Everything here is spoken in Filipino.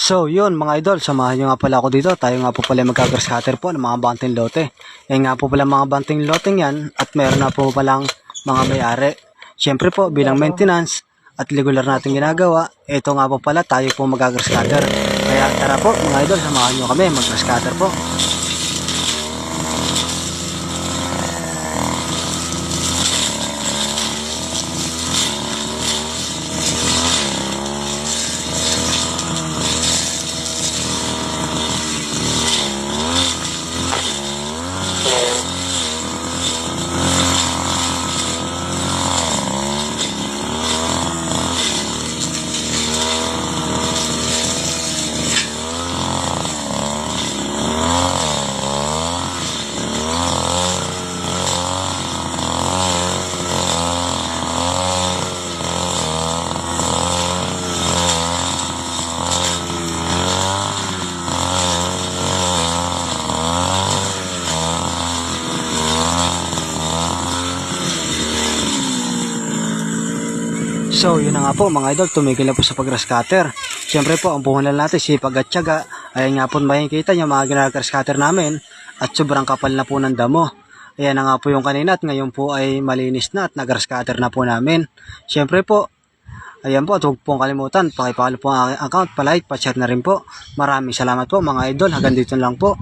So yun mga idol, samahan nyo nga pala ako dito. Tayo nga po pala mag-grass cutter po ng mga banting lote. Yan nga po pala mga banting loteng yan at meron na po palang mga may-ari. Siyempre po bilang maintenance at regular natin ginagawa, ito nga po pala tayo po mag-grass cutter. Kaya tara po mga idol, samahan nyo kami mag-grass cutter po. So yun na nga po mga idol, tumigil na po sa pag-grass cutter. Siyempre po ang puhunan natin sipag at tiyaga. Ayan nga po makikita nyo mga ginag-grass cutter namin at sobrang kapal na po ng damo. Ayan na nga po yung kanina at ngayon po ay malinis na at nag-grass cutter na po namin. Siyempre po, ayan po at huwag pong kalimutan, pakipalo po ang aking account, palike, pa-share na rin po. Maraming salamat po mga idol, hanggang dito lang po.